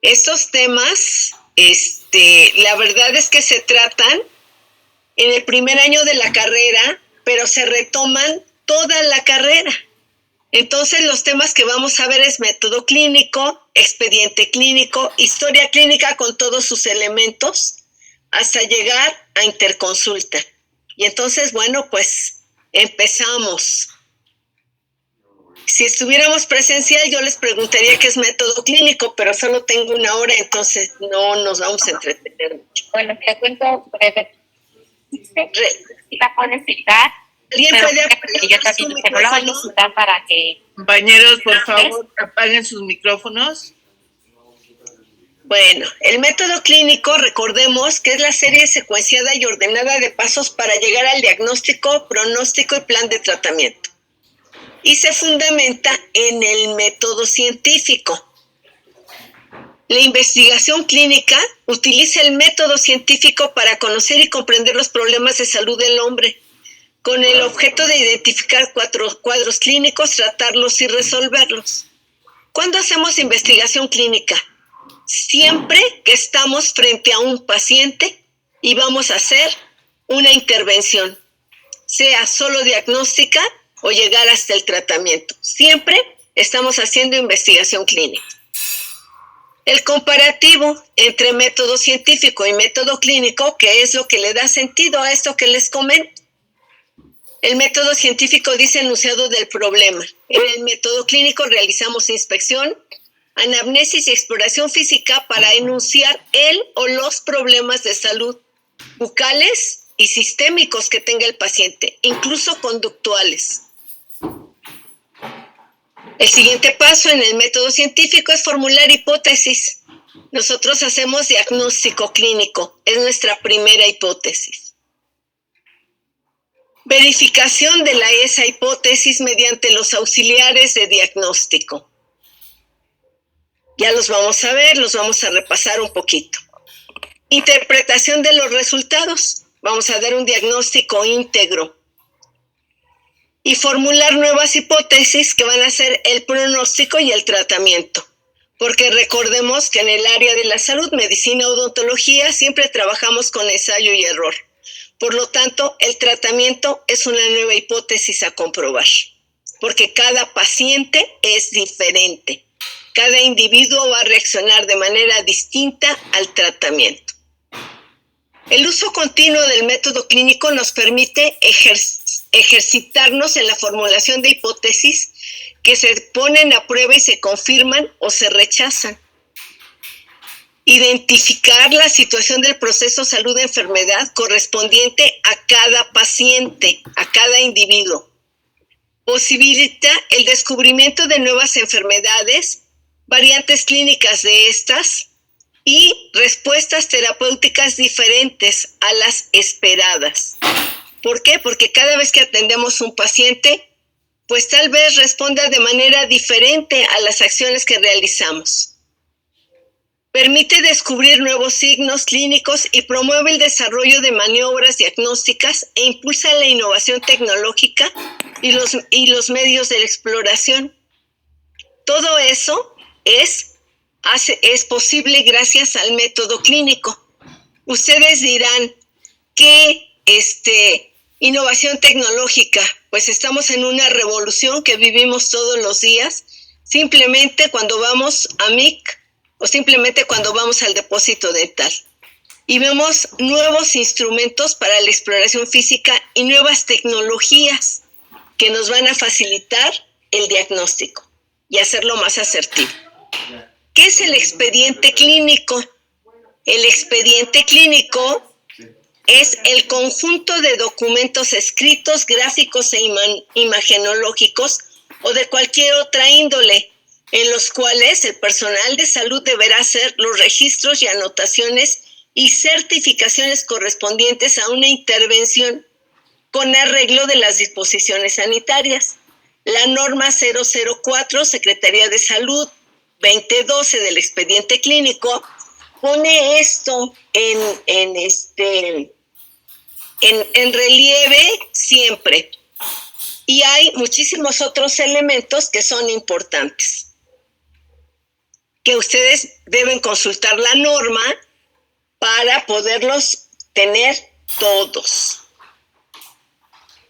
Estos temas, la verdad es que se tratan en el primer año de la carrera, pero se retoman toda la carrera. Entonces, los temas que vamos a ver es método clínico, expediente clínico, historia clínica con todos sus elementos, hasta llegar a interconsulta. Y entonces, bueno, pues empezamos. Si estuviéramos presencial, yo les preguntaría qué es método clínico, pero solo tengo 1 hora, entonces no nos vamos a entretener mucho. Bueno, te cuento breve. La puedes citar. ¿Alguien puede yo también te la voy a citar para que... Compañeros, por favor, apaguen sus micrófonos. Bueno, el método clínico, recordemos que es la serie secuenciada y ordenada de pasos para llegar al diagnóstico, pronóstico y plan de tratamiento. Y se fundamenta en el método científico. La investigación clínica utiliza el método científico para conocer y comprender los problemas de salud del hombre, con el objeto de identificar cuadros clínicos, tratarlos y resolverlos. ¿Cuándo hacemos investigación clínica? Siempre que estamos frente a un paciente y vamos a hacer una intervención, sea solo diagnóstica o llegar hasta el tratamiento. Siempre estamos haciendo investigación clínica. El comparativo entre método científico y método clínico, que es lo que le da sentido a esto que les comento. El método científico dice enunciado del problema. En el método clínico realizamos inspección, anamnesis y exploración física para enunciar el o los problemas de salud bucales y sistémicos que tenga el paciente, incluso conductuales. El siguiente paso en el método científico es formular hipótesis. Nosotros hacemos diagnóstico clínico, es nuestra primera hipótesis. Verificación de esa hipótesis mediante los auxiliares de diagnóstico. Ya los vamos a ver, los vamos a repasar un poquito. Interpretación de los resultados. Vamos a dar un diagnóstico íntegro. Y formular nuevas hipótesis que van a ser el pronóstico y el tratamiento. Porque recordemos que en el área de la salud, medicina, odontología, siempre trabajamos con ensayo y error. Por lo tanto, el tratamiento es una nueva hipótesis a comprobar, porque cada paciente es diferente. Cada individuo va a reaccionar de manera distinta al tratamiento. El uso continuo del método clínico nos permite ejercitarnos en la formulación de hipótesis que se ponen a prueba y se confirman o se rechazan. Identificar la situación del proceso salud-enfermedad correspondiente a cada paciente, a cada individuo. Posibilita el descubrimiento de nuevas enfermedades, variantes clínicas de estas y respuestas terapéuticas diferentes a las esperadas. ¿Por qué? Porque cada vez que atendemos un paciente, pues tal vez responda de manera diferente a las acciones que realizamos. Permite descubrir nuevos signos clínicos y promueve el desarrollo de maniobras diagnósticas e impulsa la innovación tecnológica y los medios de la exploración. Todo eso es posible gracias al método clínico. Ustedes dirán, ¿qué innovación tecnológica? Pues estamos en una revolución que vivimos todos los días. Simplemente cuando vamos a MIC, o simplemente cuando vamos al depósito dental. Y vemos nuevos instrumentos para la exploración física y nuevas tecnologías que nos van a facilitar el diagnóstico y hacerlo más asertivo. ¿Qué es el expediente clínico? El expediente clínico es el conjunto de documentos escritos, gráficos e imagenológicos o de cualquier otra índole, en los cuales el personal de salud deberá hacer los registros y anotaciones y certificaciones correspondientes a una intervención con arreglo de las disposiciones sanitarias. La norma 004, Secretaría de Salud, 2012 del expediente clínico, pone esto en relieve siempre. Y hay muchísimos otros elementos que son importantes. que ustedes deben consultar la norma para poderlos tener todos.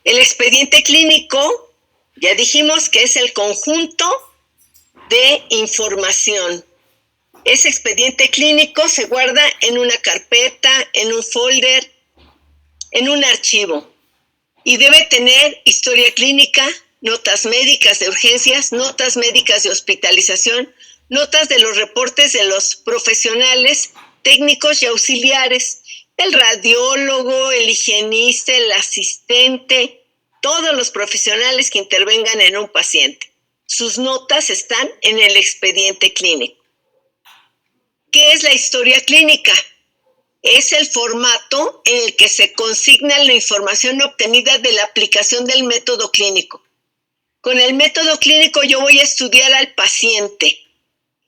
El expediente clínico, ya dijimos que es el conjunto de información. Ese expediente clínico se guarda en una carpeta, en un folder, en un archivo. Y debe tener historia clínica, notas médicas de urgencias, notas médicas de hospitalización, notas de los reportes de los profesionales, técnicos y auxiliares, el radiólogo, el higienista, el asistente, todos los profesionales que intervengan en un paciente. Sus notas están en el expediente clínico. ¿Qué es la historia clínica? Es el formato en el que se consigna la información obtenida de la aplicación del método clínico. Con el método clínico yo voy a estudiar al paciente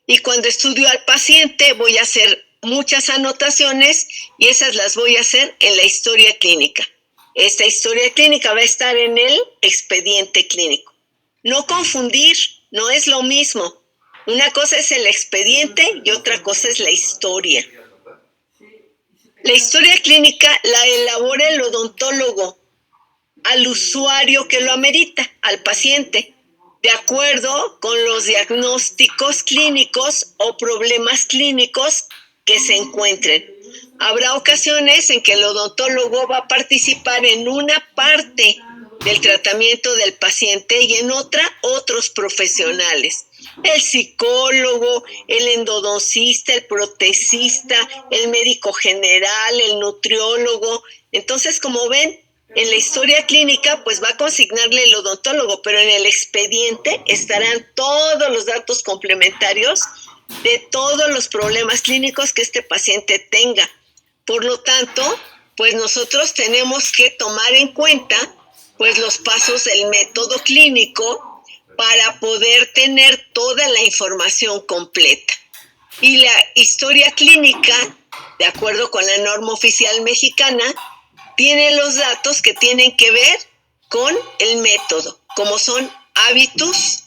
y cuando estudio al paciente voy a hacer muchas anotaciones y esas las voy a hacer en la historia clínica. Esta historia clínica va a estar en el expediente clínico. No confundir, no es lo mismo. Una cosa es el expediente y otra cosa es la historia. La historia clínica la elabora el odontólogo al usuario que lo amerita, al paciente, de acuerdo con los diagnósticos clínicos o problemas clínicos que se encuentren. Habrá ocasiones en que el odontólogo va a participar en una parte del tratamiento del paciente y en otra otros profesionales. El psicólogo, el endodoncista, el protesista, el médico general, el nutriólogo. Entonces, como ven, en la historia clínica pues va a consignarle el odontólogo, pero en el expediente estarán todos los datos complementarios de todos los problemas clínicos que este paciente tenga. Por lo tanto, pues nosotros tenemos que tomar en cuenta pues los pasos del método clínico para poder tener toda la información completa. Y la historia clínica, de acuerdo con la norma oficial mexicana, tiene los datos que tienen que ver con el método, como son hábitus,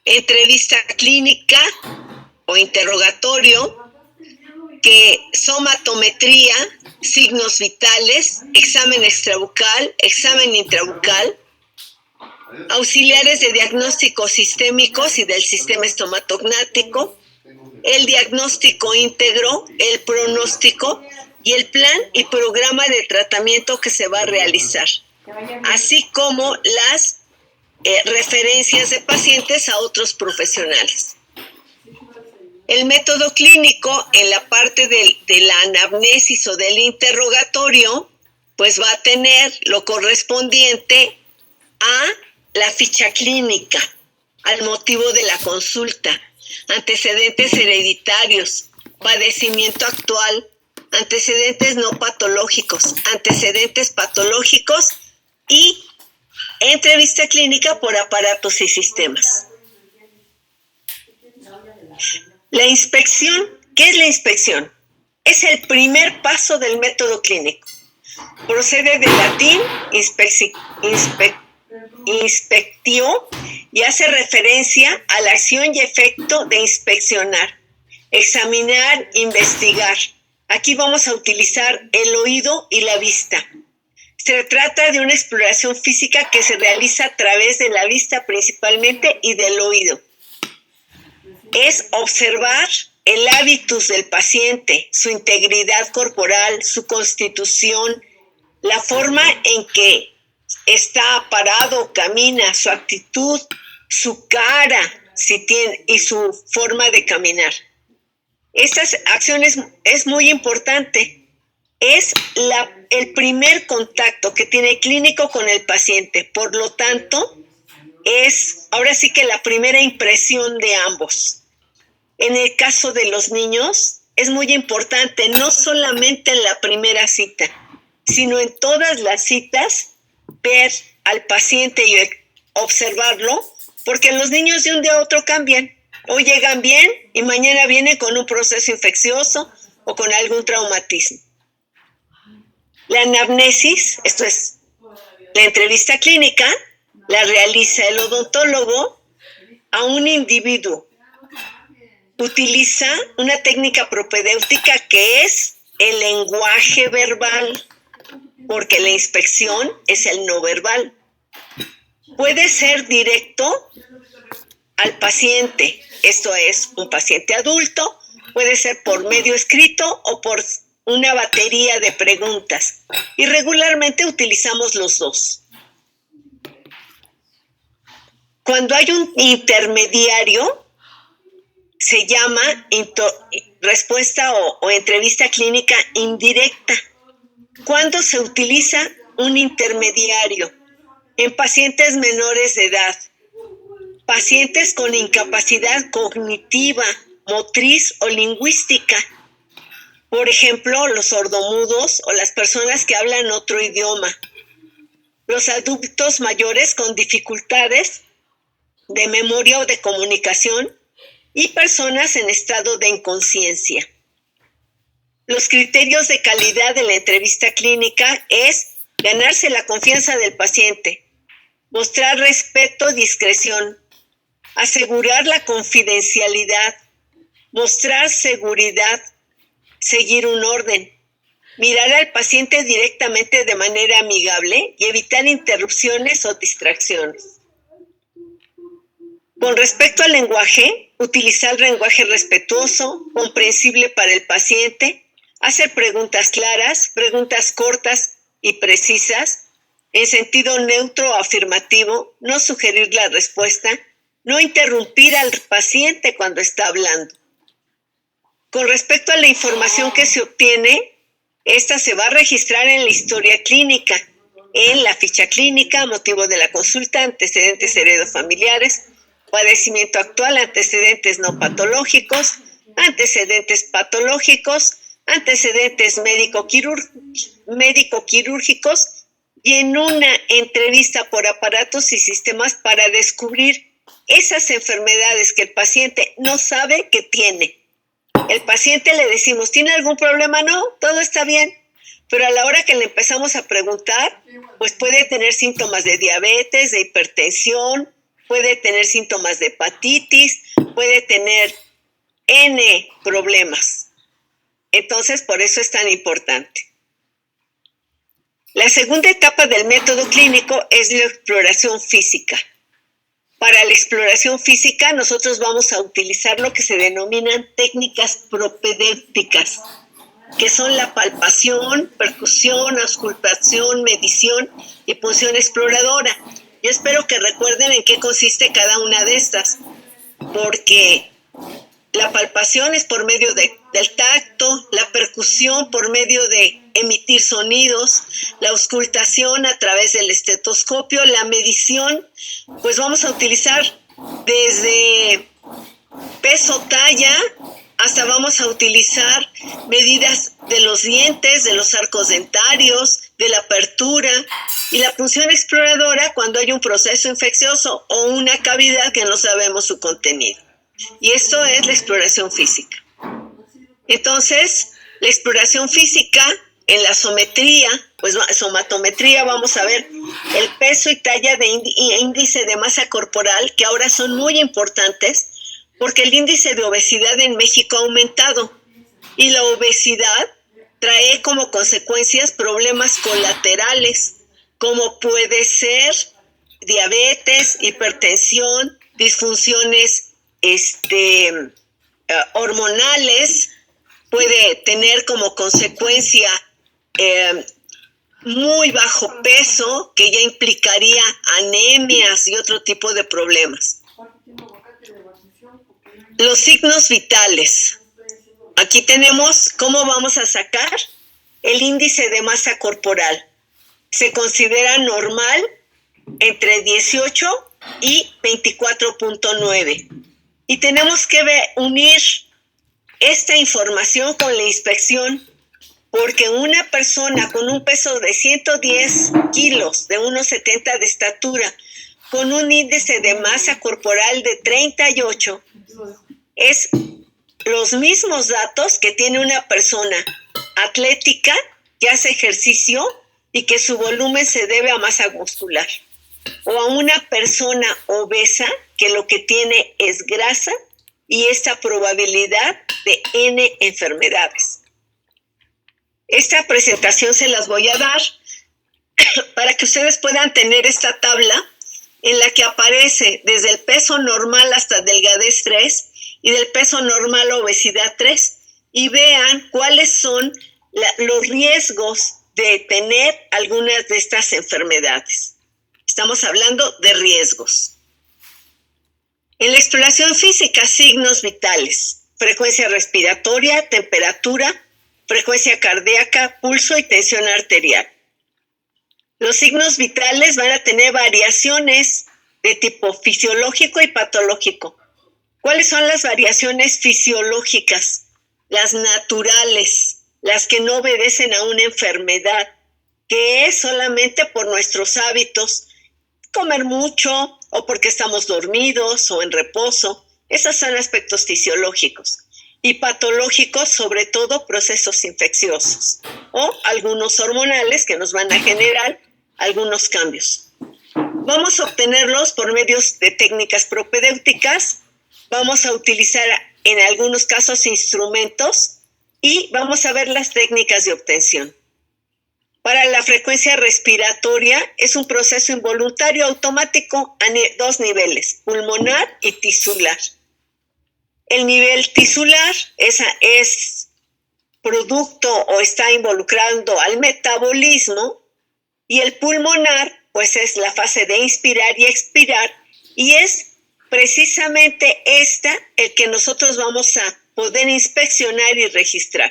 entrevista clínica o interrogatorio, que somatometría, signos vitales, examen extrabucal, examen intrabucal, auxiliares de diagnóstico sistémicos y del sistema estomatognático, el diagnóstico íntegro, el pronóstico y el plan y programa de tratamiento que se va a realizar, así como las referencias de pacientes a otros profesionales. El método clínico, en la parte de la anamnesis o del interrogatorio, pues va a tener lo correspondiente a la ficha clínica, al motivo de la consulta, antecedentes hereditarios, padecimiento actual, antecedentes no patológicos, antecedentes patológicos y entrevista clínica por aparatos y sistemas. La inspección, ¿qué es la inspección? Es el primer paso del método clínico. Procede del latín inspectio y hace referencia a la acción y efecto de inspeccionar, examinar, investigar. Aquí vamos a utilizar el oído y la vista. Se trata de una exploración física que se realiza a través de la vista principalmente y del oído. Es observar el hábitus del paciente, su integridad corporal, su constitución, la forma en que está parado, camina, su actitud, su cara, si tiene, y su forma de caminar. Estas acciones es muy importante. Es el primer contacto que tiene el clínico con el paciente. Por lo tanto, es ahora sí que la primera impresión de ambos. En el caso de los niños, es muy importante, no solamente en la primera cita, sino en todas las citas, ver al paciente y observarlo, porque los niños de un día a otro cambian. Hoy llegan bien y mañana vienen con un proceso infeccioso o con algún traumatismo. La anamnesis, esto es la entrevista clínica, la realiza el odontólogo a un individuo utiliza una técnica propedéutica que es el lenguaje verbal, porque la inspección es el no verbal. Puede ser directo al paciente, esto es, un paciente adulto, puede ser por medio escrito o por una batería de preguntas, y regularmente utilizamos los dos. Cuando hay un intermediario, se llama respuesta o entrevista clínica indirecta. ¿Cuándo se utiliza un intermediario? En pacientes menores de edad, pacientes con incapacidad cognitiva, motriz o lingüística. Por ejemplo, los sordomudos o las personas que hablan otro idioma. Los adultos mayores con dificultades de memoria o de comunicación y personas en estado de inconsciencia. Los criterios de calidad de la entrevista clínica es ganarse la confianza del paciente, mostrar respeto, discreción, asegurar la confidencialidad, mostrar seguridad, seguir un orden, mirar al paciente directamente de manera amigable y evitar interrupciones o distracciones. Con respecto al lenguaje, utilizar lenguaje respetuoso, comprensible para el paciente, hacer preguntas claras, preguntas cortas y precisas, en sentido neutro o afirmativo, no sugerir la respuesta, no interrumpir al paciente cuando está hablando. Con respecto a la información que se obtiene, esta se va a registrar en la historia clínica, en la ficha clínica, motivo de la consulta, antecedentes heredofamiliares, padecimiento actual, antecedentes no patológicos, antecedentes patológicos, antecedentes médico-quirúrgicos y en una entrevista por aparatos y sistemas para descubrir esas enfermedades que el paciente no sabe que tiene. El paciente le decimos, ¿tiene algún problema? No, todo está bien. Pero a la hora que le empezamos a preguntar, pues puede tener síntomas de diabetes, de hipertensión, puede tener síntomas de hepatitis, puede tener N problemas. Entonces, por eso es tan importante. La segunda etapa del método clínico es la exploración física. Para la exploración física, nosotros vamos a utilizar lo que se denominan técnicas propedéuticas, que son la palpación, percusión, auscultación, medición y punción exploradora. Yo espero que recuerden en qué consiste cada una de estas, porque la palpación es por medio del tacto, la percusión por medio de emitir sonidos, la auscultación a través del estetoscopio, la medición, pues vamos a utilizar desde peso, talla, hasta vamos a utilizar medidas de los dientes, de los arcos dentarios, de la apertura, y la punción exploradora cuando hay un proceso infeccioso o una cavidad que no sabemos su contenido. Y esto es la exploración física. Entonces, la exploración física en la sometría, pues somatometría, vamos a ver el peso y talla de índice de masa corporal, que ahora son muy importantes, porque el índice de obesidad en México ha aumentado y la obesidad trae como consecuencias problemas colaterales, como puede ser diabetes, hipertensión, disfunciones hormonales, puede tener como consecuencia muy bajo peso, que ya implicaría anemias y otro tipo de problemas. Los signos vitales. Aquí tenemos cómo vamos a sacar el índice de masa corporal. Se considera normal entre 18 y 24.9. Y tenemos que unir esta información con la inspección, porque una persona con un peso de 110 kilos, de 1,70 de estatura, con un índice de masa corporal de 38, es los mismos datos que tiene una persona atlética que hace ejercicio y que su volumen se debe a masa muscular, o a una persona obesa que lo que tiene es grasa y esta probabilidad de N enfermedades. Esta presentación se las voy a dar para que ustedes puedan tener esta tabla en la que aparece desde el peso normal hasta delgadez 3 y del peso normal a obesidad 3 y vean cuáles son los riesgos de tener algunas de estas enfermedades. Estamos hablando de riesgos. En la exploración física, signos vitales: frecuencia respiratoria, temperatura, frecuencia cardíaca, pulso y tensión arterial. Los signos vitales van a tener variaciones de tipo fisiológico y patológico. ¿Cuáles son las variaciones fisiológicas? Las naturales, las que no obedecen a una enfermedad, que es solamente por nuestros hábitos, comer mucho o porque estamos dormidos o en reposo. Esos son aspectos fisiológicos. Y patológicos, sobre todo procesos infecciosos o algunos hormonales que nos van a generar algunos cambios. Vamos a obtenerlos por medios de técnicas propedéuticas, vamos a utilizar en algunos casos instrumentos y vamos a ver las técnicas de obtención. Para la frecuencia respiratoria es un proceso involuntario automático a dos niveles, pulmonar y tisular. El nivel tisular es producto o está involucrando al metabolismo, y el pulmonar pues es la fase de inspirar y expirar, y es precisamente el que nosotros vamos a poder inspeccionar y registrar.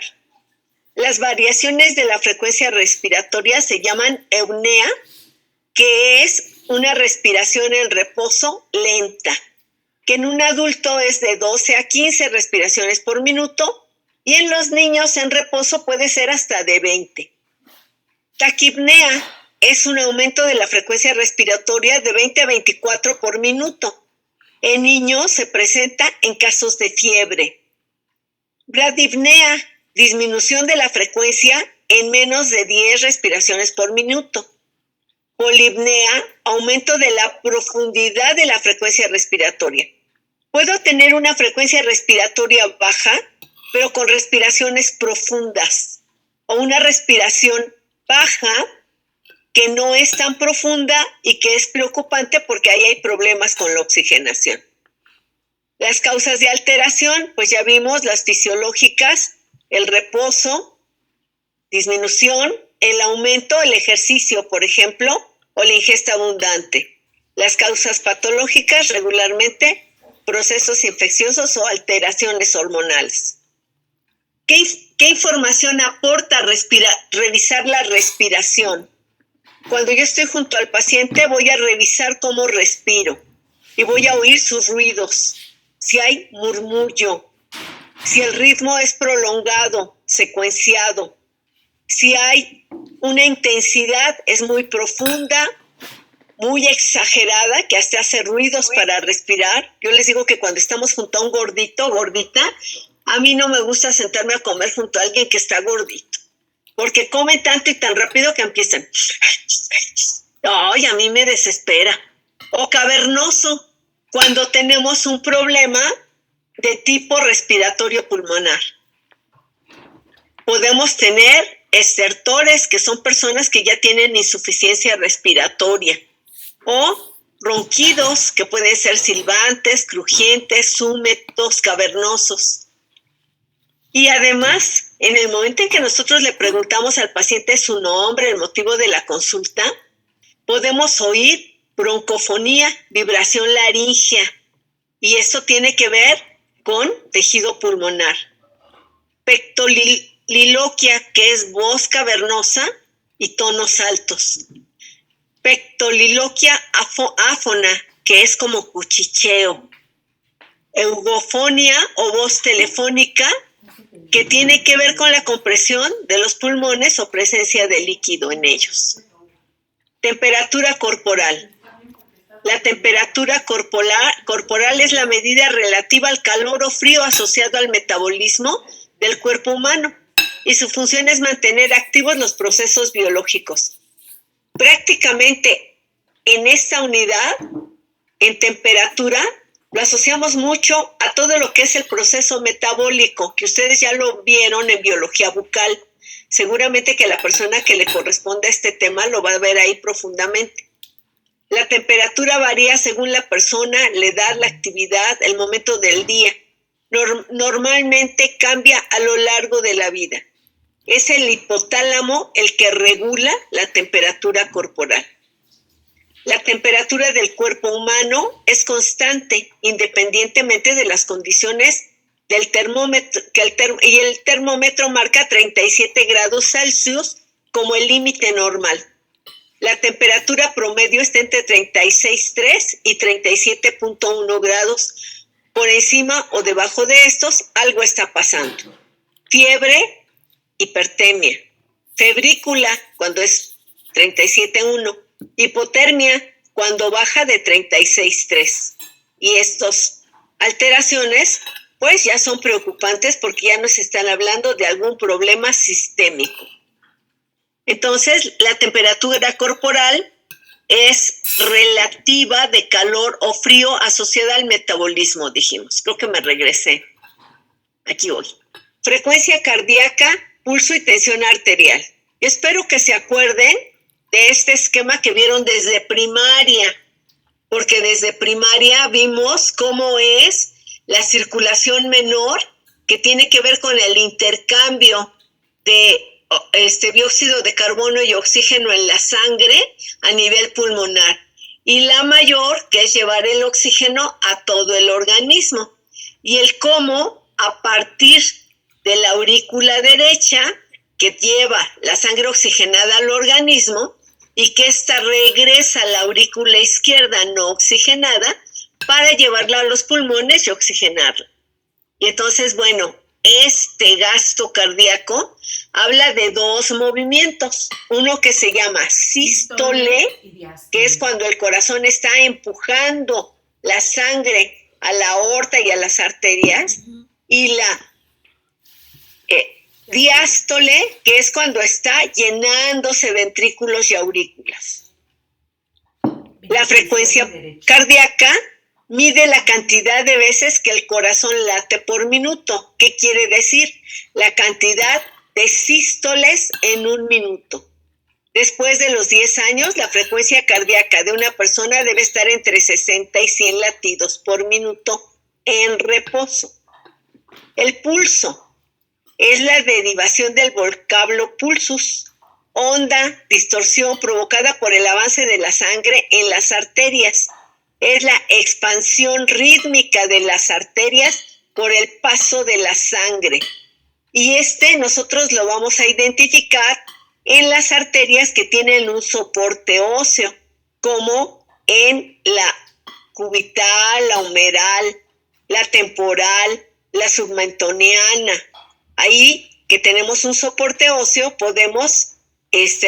Las variaciones de la frecuencia respiratoria se llaman eupnea, que es una respiración en reposo lenta, que en un adulto es de 12 a 15 respiraciones por minuto y en los niños en reposo puede ser hasta de 20. Taquipnea es un aumento de la frecuencia respiratoria de 20 a 24 por minuto. En niños se presenta en casos de fiebre. Bradipnea, disminución de la frecuencia en menos de 10 respiraciones por minuto. Polipnea, aumento de la profundidad de la frecuencia respiratoria. Puedo tener una frecuencia respiratoria baja, pero con respiraciones profundas, o una respiración baja que no es tan profunda y que es preocupante porque ahí hay problemas con la oxigenación. Las causas de alteración, pues ya vimos las fisiológicas, el reposo, disminución, el aumento, el ejercicio, por ejemplo, o la ingesta abundante. Las causas patológicas, regularmente, procesos infecciosos o alteraciones hormonales. ¿Qué información aporta revisar la respiración? Cuando yo estoy junto al paciente, voy a revisar cómo respiro y voy a oír sus ruidos, si hay murmullo, si el ritmo es prolongado, secuenciado, si hay una intensidad, es muy profunda, muy exagerada, que hasta hace ruidos para respirar. Yo les digo que cuando estamos junto a un gordito, gordita, a mí no me gusta sentarme a comer junto a alguien que está gordito, porque comen tanto y tan rápido que empiezan. Ay, a mí me desespera. O cavernoso, cuando tenemos un problema de tipo respiratorio pulmonar. Podemos tener estertores, que son personas que ya tienen insuficiencia respiratoria, o ronquidos, que pueden ser silbantes, crujientes, húmedos, cavernosos. Y además, en el momento en que nosotros le preguntamos al paciente su nombre, el motivo de la consulta, podemos oír broncofonía, vibración laringea, y esto tiene que ver con tejido pulmonar. Pectoliloquia, que es voz cavernosa y tonos altos. Pectoliloquia áfona, que es como cuchicheo. Eugofonia o voz telefónica, que tiene que ver con la compresión de los pulmones o presencia de líquido en ellos. Temperatura corporal. La temperatura corporal es la medida relativa al calor o frío asociado al metabolismo del cuerpo humano y su función es mantener activos los procesos biológicos. Prácticamente en esta unidad, en temperatura, lo asociamos mucho a todo lo que es el proceso metabólico, que ustedes ya lo vieron en biología bucal. Seguramente que la persona que le corresponde a este tema lo va a ver ahí profundamente. La temperatura varía según la persona, la edad, la actividad, el momento del día. Normalmente cambia a lo largo de la vida. Es el hipotálamo el que regula la temperatura corporal. La temperatura del cuerpo humano es constante, independientemente de las condiciones del termómetro, y el termómetro marca 37 grados Celsius como el límite normal. La temperatura promedio está entre 36,3 y 37,1 grados. Por encima o debajo de estos, algo está pasando. Fiebre, hipertermia. Febrícula, cuando es 37,1. Hipotermia, cuando baja de 36,3. Y estas alteraciones, pues ya son preocupantes porque ya nos están hablando de algún problema sistémico. Entonces, la temperatura corporal es relativa de calor o frío asociada al metabolismo, dijimos. Creo que me regresé. Aquí voy. Frecuencia cardíaca, pulso y tensión arterial. Espero que se acuerden de este esquema que vieron desde primaria, porque desde primaria vimos cómo es la circulación menor, que tiene que ver con el intercambio de dióxido de carbono y oxígeno en la sangre a nivel pulmonar, y la mayor, que es llevar el oxígeno a todo el organismo, y el cómo a partir de la aurícula derecha, que lleva la sangre oxigenada al organismo, y que ésta regresa a la aurícula izquierda no oxigenada para llevarla a los pulmones y oxigenarla. Y entonces, bueno, este gasto cardíaco habla de dos movimientos. Uno que se llama sístole, que es cuando el corazón está empujando la sangre a la aorta y a las arterias, y la diástole, que es cuando está llenándose ventrículos y aurículas. La frecuencia cardíaca mide la cantidad de veces que el corazón late por minuto. ¿Qué quiere decir? La cantidad de sístoles en un minuto. Después de los 10 años, la frecuencia cardíaca de una persona debe estar entre 60 y 100 latidos por minuto en reposo. El pulso es la derivación del vocablo pulsus, onda, distorsión provocada por el avance de la sangre en las arterias. Es la expansión rítmica de las arterias por el paso de la sangre. Y nosotros lo vamos a identificar en las arterias que tienen un soporte óseo, como en la cubital, la humeral, la temporal, la submentoniana. Ahí que tenemos un soporte óseo podemos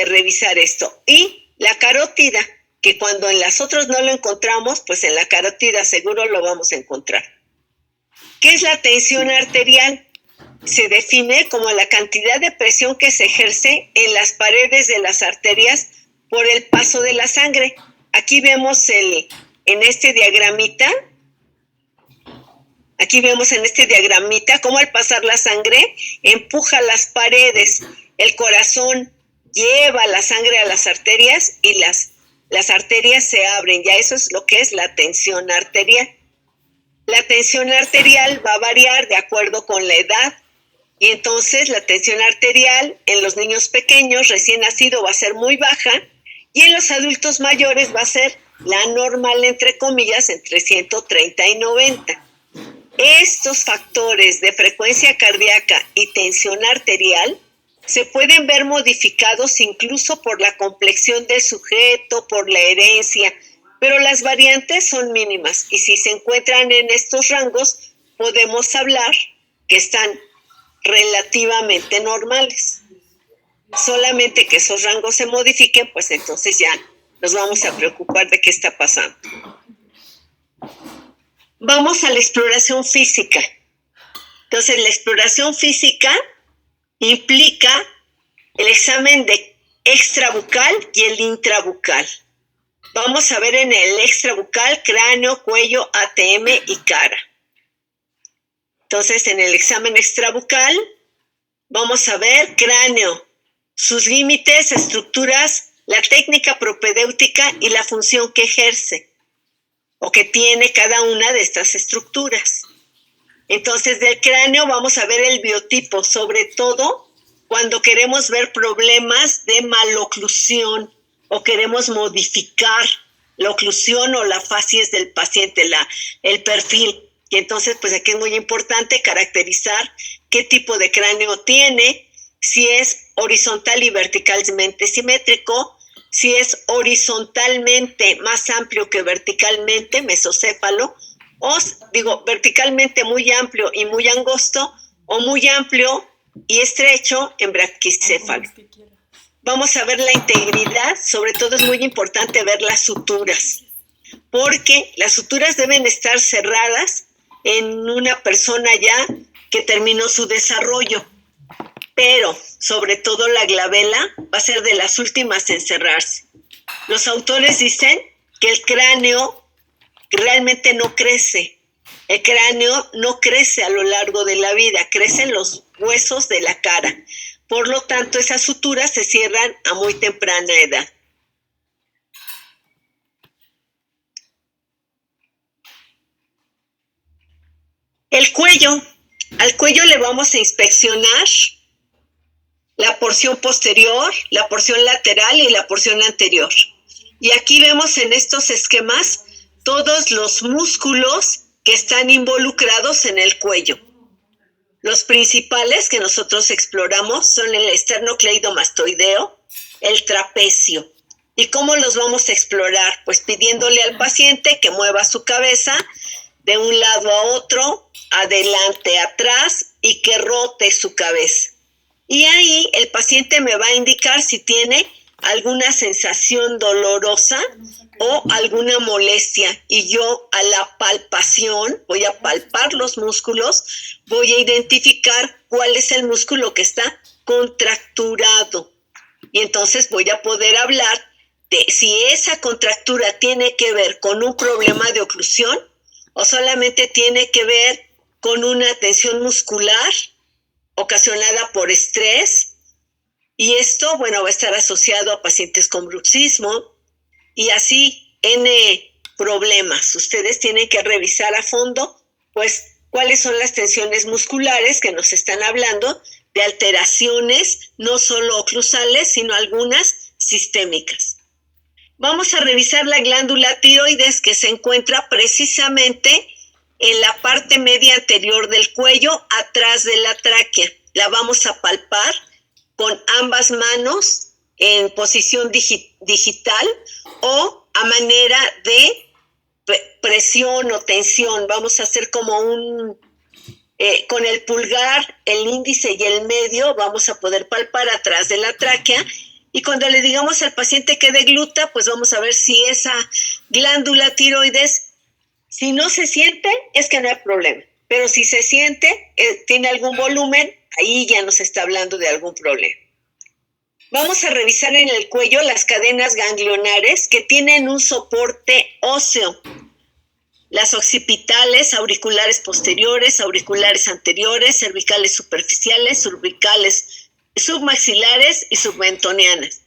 revisar esto. Y la carótida, que cuando en las otras no lo encontramos, pues en la carótida seguro lo vamos a encontrar. ¿Qué es la tensión arterial? Se define como la cantidad de presión que se ejerce en las paredes de las arterias por el paso de la sangre. Aquí vemos en este diagramita cómo al pasar la sangre empuja las paredes. El corazón lleva la sangre a las arterias y las arterias se abren. Ya eso es lo que es la tensión arterial. La tensión arterial va a variar de acuerdo con la edad. Y entonces la tensión arterial en los niños pequeños recién nacidos va a ser muy baja, y en los adultos mayores va a ser la normal, entre comillas, entre 130 y 90. Estos factores de frecuencia cardíaca y tensión arterial se pueden ver modificados incluso por la complexión del sujeto, por la herencia, pero las variantes son mínimas, y si se encuentran en estos rangos, podemos hablar que están relativamente normales. Solamente que esos rangos se modifiquen, pues entonces ya nos vamos a preocupar de qué está pasando. Vamos a la exploración física. Entonces, la exploración física implica el examen de extrabucal y el intrabucal. vamos a ver en el extrabucal cráneo, cuello, ATM y cara. Entonces, en el examen extrabucal vamos a ver cráneo, sus límites, estructuras, la técnica propedéutica y la función que ejerce o que tiene cada una de estas estructuras. Entonces, del cráneo vamos a ver el biotipo, sobre todo cuando queremos ver problemas de maloclusión o queremos modificar la oclusión o la facies del paciente, el perfil. Y entonces, pues aquí es muy importante caracterizar qué tipo de cráneo tiene, si es horizontal y verticalmente simétrico, si es horizontalmente más amplio que verticalmente, mesocéfalo, o verticalmente muy amplio y muy angosto, o muy amplio y estrecho en braquicéfalo. Vamos a ver la integridad, sobre todo es muy importante ver las suturas, porque las suturas deben estar cerradas en una persona ya que terminó su desarrollo, pero sobre todo la glabela va a ser de las últimas en cerrarse. Los autores dicen que el cráneo realmente no crece. El cráneo no crece a lo largo de la vida, crecen los huesos de la cara. Por lo tanto, esas suturas se cierran a muy temprana edad. El cuello. Al cuello le vamos a inspeccionar la porción posterior, la porción lateral y la porción anterior. Y aquí vemos en estos esquemas todos los músculos que están involucrados en el cuello. Los principales que nosotros exploramos son el esternocleidomastoideo, el trapecio. ¿Y cómo los vamos a explorar? Pues pidiéndole al paciente que mueva su cabeza de un lado a otro, adelante, atrás, y que rote su cabeza. Y ahí el paciente me va a indicar si tiene alguna sensación dolorosa o alguna molestia. Y yo a la palpación voy a palpar los músculos, voy a identificar cuál es el músculo que está contracturado. Y entonces voy a poder hablar de si esa contractura tiene que ver con un problema de oclusión o solamente tiene que ver con una tensión muscular ocasionada por estrés. Y esto, bueno, va a estar asociado a pacientes con bruxismo y así N problemas. Ustedes tienen que revisar a fondo, pues, cuáles son las tensiones musculares que nos están hablando de alteraciones, no solo oclusales, sino algunas sistémicas. Vamos a revisar la glándula tiroides que se encuentra precisamente en la parte media anterior del cuello, atrás de la tráquea. La vamos a palpar con ambas manos en posición digital o a manera de presión o tensión. Vamos a hacer como con el pulgar, el índice y el medio, vamos a poder palpar atrás de la tráquea. Y cuando le digamos al paciente que degluta, pues vamos a ver si esa glándula tiroides, si no se siente, es que no hay problema. Pero si se siente, tiene algún volumen, ahí ya nos está hablando de algún problema. Vamos a revisar en el cuello las cadenas ganglionares que tienen un soporte óseo. Las occipitales, auriculares posteriores, auriculares anteriores, cervicales superficiales, cervicales submaxilares y submentonianas.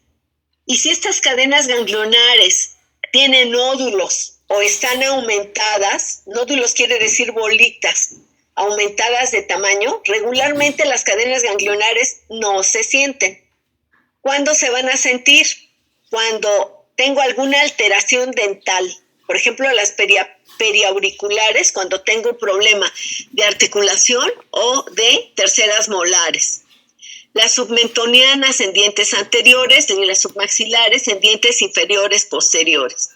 Y si estas cadenas ganglionares tienen nódulos o están aumentadas, nódulos quiere decir bolitas, aumentadas de tamaño, regularmente las cadenas ganglionares no se sienten. ¿Cuándo se van a sentir? Cuando tengo alguna alteración dental. Por ejemplo, las periauriculares, cuando tengo un problema de articulación o de terceras molares. Las submentonianas en dientes anteriores y las submaxilares en dientes inferiores posteriores.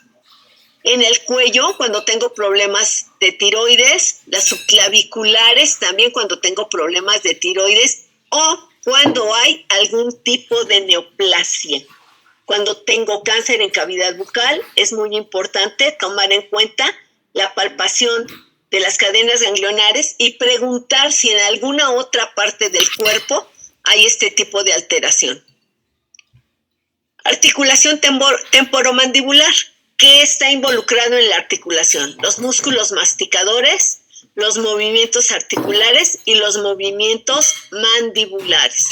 En el cuello, cuando tengo problemas de tiroides, las subclaviculares también cuando tengo problemas de tiroides o cuando hay algún tipo de neoplasia. Cuando tengo cáncer en cavidad bucal, es muy importante tomar en cuenta la palpación de las cadenas ganglionares y preguntar si en alguna otra parte del cuerpo hay este tipo de alteración. Articulación temporomandibular. ¿qué está involucrado en la articulación? Los músculos masticadores, los movimientos articulares y los movimientos mandibulares.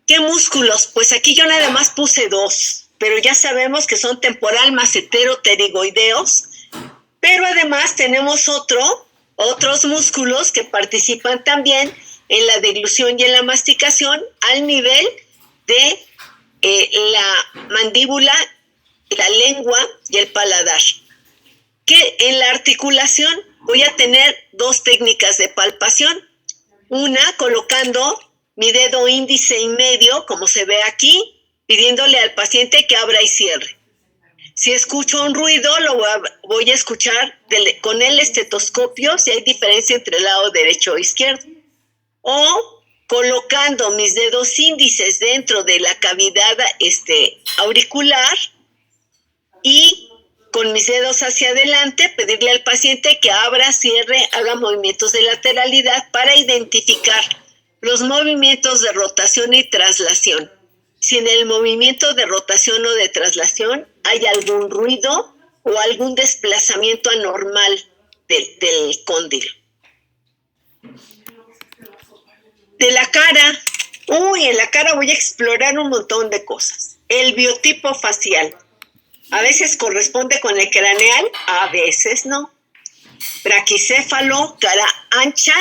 ¿Qué músculos? Pues aquí yo nada más puse 2, pero ya sabemos que son temporal, macetero, pterigoideos, pero además tenemos otros músculos que participan también en la deglución y en la masticación al nivel de la mandíbula, la lengua y el paladar. Que en la articulación voy a tener 2 técnicas de palpación. Una, colocando mi dedo índice y medio, como se ve aquí, pidiéndole al paciente que abra y cierre. Si escucho un ruido, lo voy a escuchar con el estetoscopio si hay diferencia entre el lado derecho o izquierdo. O colocando mis dedos índices dentro de la cavidad auricular y con mis dedos hacia adelante pedirle al paciente que abra, cierre, haga movimientos de lateralidad para identificar los movimientos de rotación y traslación. Si en el movimiento de rotación o de traslación hay algún ruido o algún desplazamiento anormal del cóndilo. De la cara, en la cara voy a explorar un montón de cosas. El biotipo facial. A veces corresponde con el craneal, a veces no. Braquicéfalo, cara ancha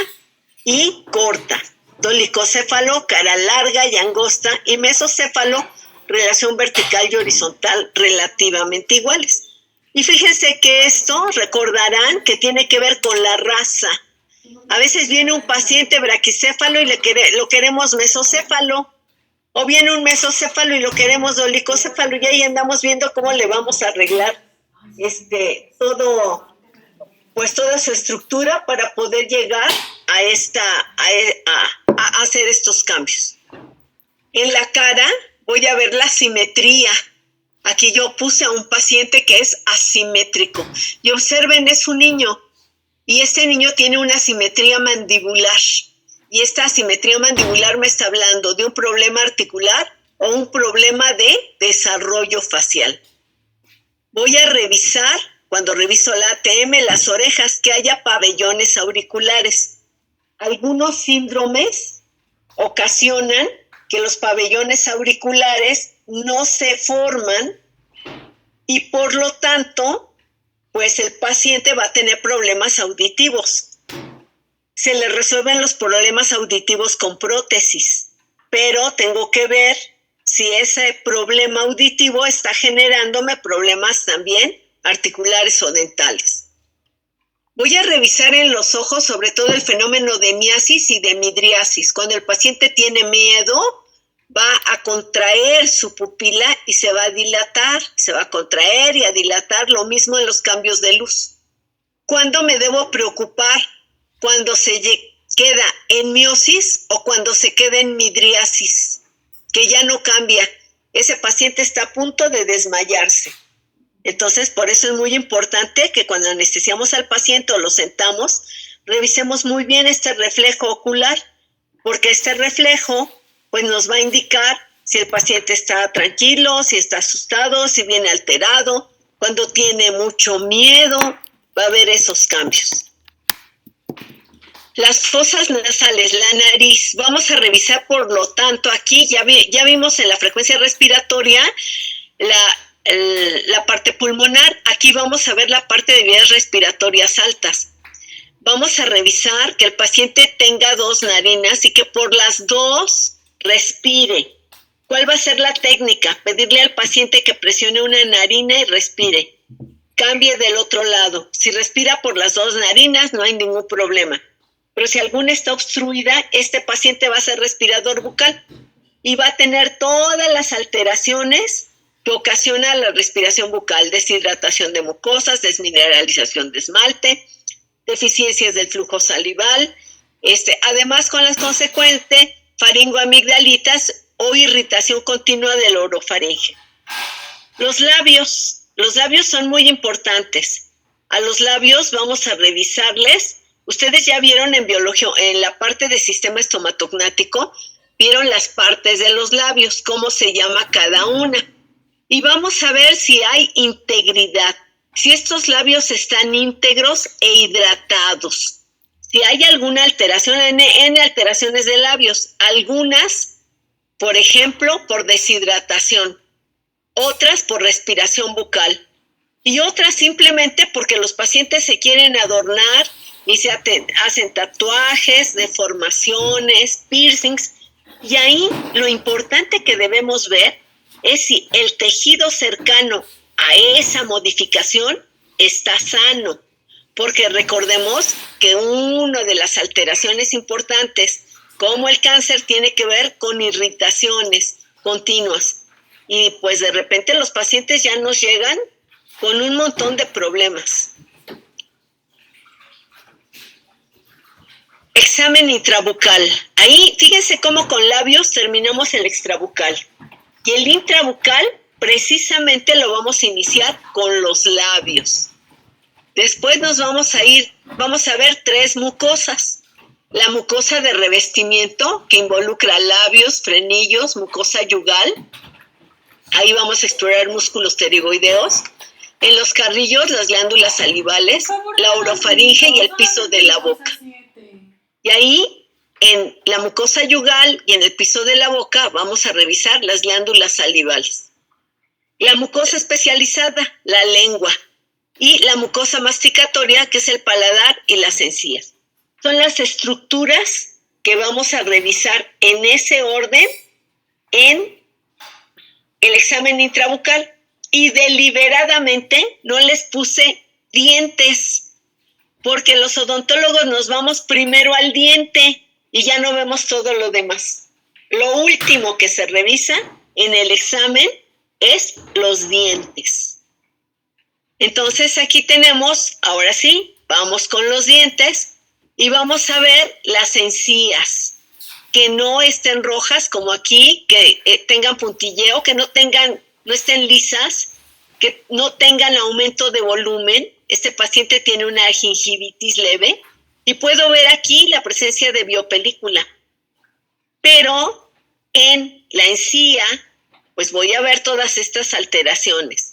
y corta. Dolicocéfalo, cara larga y angosta. Y mesocéfalo, relación vertical y horizontal relativamente iguales. Y fíjense que esto, recordarán que tiene que ver con la raza. A veces viene un paciente braquicéfalo y lo queremos mesocéfalo. O viene un mesocéfalo y lo queremos dolicocéfalo, y ahí andamos viendo cómo le vamos a arreglar toda su estructura para poder llegar a hacer estos cambios. En la cara voy a ver la simetría. Aquí yo puse a un paciente que es asimétrico. Y observen, es un niño. Y este niño tiene una asimetría mandibular. Y esta asimetría mandibular me está hablando de un problema articular o un problema de desarrollo facial. Voy a revisar, cuando reviso la ATM, las orejas, que haya pabellones auriculares. Algunos síndromes ocasionan que los pabellones auriculares no se forman y por lo tanto, pues el paciente va a tener problemas auditivos. Se le resuelven los problemas auditivos con prótesis, pero tengo que ver si ese problema auditivo está generándome problemas también articulares o dentales. Voy a revisar en los ojos sobre todo el fenómeno de miasis y de midriasis. Cuando el paciente tiene miedo, va a contraer su pupila y se va a dilatar, se va a contraer y a dilatar, lo mismo en los cambios de luz. ¿Cuándo me debo preocupar? Cuando se queda en miosis o cuando se queda en midriasis, que ya no cambia. Ese paciente está a punto de desmayarse. Entonces, por eso es muy importante que cuando anestesiamos al paciente o lo sentamos, revisemos muy bien este reflejo ocular, porque este reflejo pues, nos va a indicar si el paciente está tranquilo, si está asustado, si viene alterado. Cuando tiene mucho miedo, va a haber esos cambios. Las fosas nasales, la nariz, vamos a revisar por lo tanto aquí, ya vimos en la frecuencia respiratoria la parte pulmonar, aquí vamos a ver la parte de vías respiratorias altas. Vamos a revisar que el paciente tenga 2 narinas y que por las 2 respire. ¿Cuál va a ser la técnica? Pedirle al paciente que presione una narina y respire. Cambie del otro lado. Si respira por las 2 narinas, no hay ningún problema. Pero si alguna está obstruida, este paciente va a ser respirador bucal y va a tener todas las alteraciones que ocasiona la respiración bucal: deshidratación de mucosas, desmineralización de esmalte, deficiencias del flujo salival, además con las consecuentes faringoamigdalitas o irritación continua del orofaringe. Los labios son muy importantes. A los labios vamos a revisarles. Ustedes ya vieron en biología, en la parte del sistema estomatognático, vieron las partes de los labios, cómo se llama cada una. y vamos a ver si hay integridad, si estos labios están íntegros e hidratados. Si hay alguna alteración, en alteraciones de labios, algunas, por ejemplo, por deshidratación, otras por respiración bucal y otras simplemente porque los pacientes se quieren adornar y se hacen tatuajes, deformaciones, piercings, y ahí lo importante que debemos ver es si el tejido cercano a esa modificación está sano, porque recordemos que una de las alteraciones importantes, como el cáncer, tiene que ver con irritaciones continuas, y pues de repente los pacientes ya nos llegan con un montón de problemas. Examen intrabucal. Ahí, fíjense cómo con labios terminamos el extrabucal. Y el intrabucal precisamente lo vamos a iniciar con los labios. Después nos vamos a ver 3 mucosas. La mucosa de revestimiento, que involucra labios, frenillos, mucosa yugal. Ahí vamos a explorar músculos pterigoideos. En los carrillos, las glándulas salivales, la orofaringe y el piso de la boca. Y ahí, en la mucosa yugal y en el piso de la boca, vamos a revisar las glándulas salivales. La mucosa especializada, la lengua. Y la mucosa masticatoria, que es el paladar y las encías. Son las estructuras que vamos a revisar en ese orden en el examen intrabucal. Y deliberadamente no les puse dientes, porque los odontólogos nos vamos primero al diente y ya no vemos todo lo demás. Lo último que se revisa en el examen es los dientes. Entonces aquí tenemos, ahora sí, vamos con los dientes y vamos a ver las encías, que no estén rojas como aquí, que tengan puntilleo, que no estén lisas, que no tengan aumento de volumen. Este paciente tiene una gingivitis leve y puedo ver aquí la presencia de biopelícula. Pero en la encía, pues voy a ver todas estas alteraciones.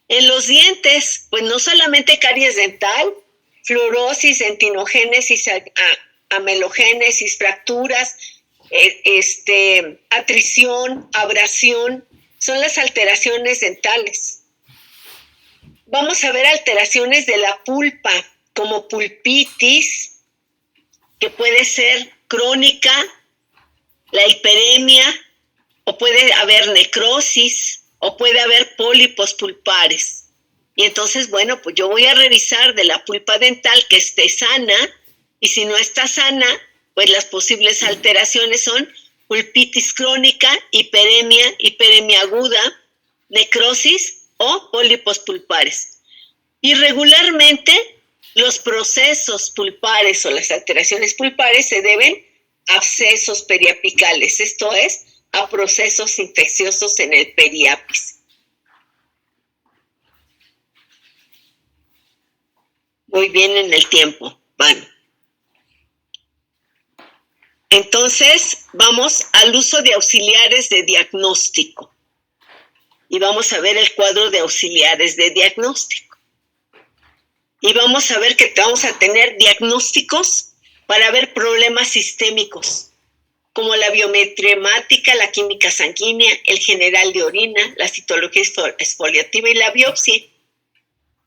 En los dientes, pues no solamente caries dental, fluorosis, dentinogénesis, amelogénesis, fracturas, atrición, abrasión, son las alteraciones dentales. Vamos a ver alteraciones de la pulpa, como pulpitis, que puede ser crónica, la hiperemia, o puede haber necrosis, o puede haber pólipos pulpares. Y entonces, bueno, pues yo voy a revisar de la pulpa dental que esté sana, y si no está sana, pues las posibles alteraciones son pulpitis crónica, hiperemia aguda, necrosis o pólipos pulpares. Y regularmente los procesos pulpares o las alteraciones pulpares se deben a abscesos periapicales, esto es, a procesos infecciosos en el periapis. Muy bien en el tiempo, van. Entonces, vamos al uso de auxiliares de diagnóstico. Y vamos a ver el cuadro de auxiliares de diagnóstico. Y vamos a ver que vamos a tener diagnósticos para ver problemas sistémicos, como la biometría hemática, la química sanguínea, el general de orina, la citología exfoliativa y la biopsia.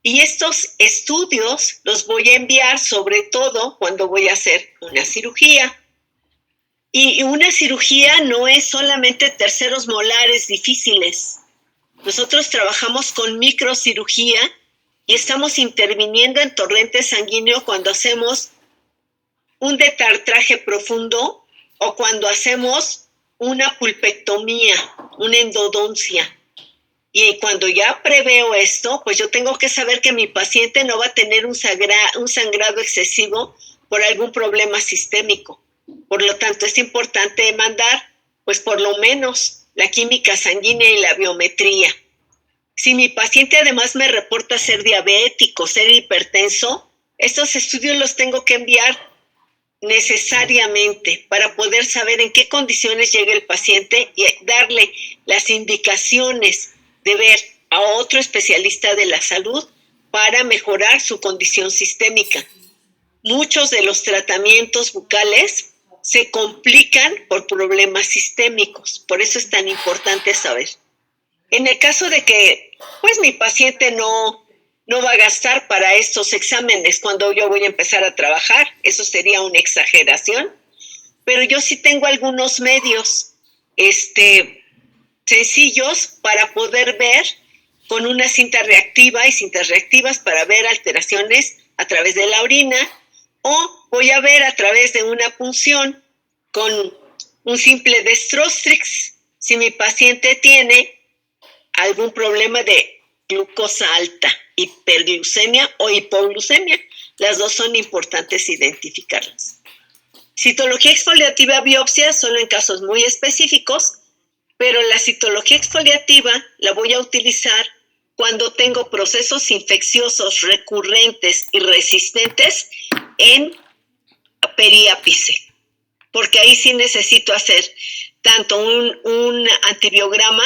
Y estos estudios los voy a enviar sobre todo cuando voy a hacer una cirugía. Y una cirugía no es solamente terceros molares difíciles. Nosotros trabajamos con microcirugía y estamos interviniendo en torrente sanguíneo cuando hacemos un detartraje profundo o cuando hacemos una pulpectomía, una endodoncia. Y cuando ya preveo esto, pues yo tengo que saber que mi paciente no va a tener un sangrado excesivo por algún problema sistémico. Por lo tanto, es importante mandar, pues por lo menos, la química sanguínea y la biometría. Si mi paciente además me reporta ser diabético, ser hipertenso, estos estudios los tengo que enviar necesariamente para poder saber en qué condiciones llega el paciente y darle las indicaciones de ver a otro especialista de la salud para mejorar su condición sistémica. Muchos de los tratamientos bucales se complican por problemas sistémicos, por eso es tan importante saber. En el caso de que pues mi paciente no va a gastar para estos exámenes cuando yo voy a empezar a trabajar, eso sería una exageración, pero yo sí tengo algunos medios sencillos para poder ver con una cinta reactiva y cintas reactivas para ver alteraciones a través de la orina, o voy a ver a través de una punción con un simple dextrostrix si mi paciente tiene algún problema de glucosa alta, hiperglucemia o hipoglucemia. Las dos son importantes identificarlas. Citología exfoliativa biopsia solo en casos muy específicos, pero la citología exfoliativa la voy a utilizar cuando tengo procesos infecciosos recurrentes y resistentes en periápice, porque ahí sí necesito hacer tanto un antibiograma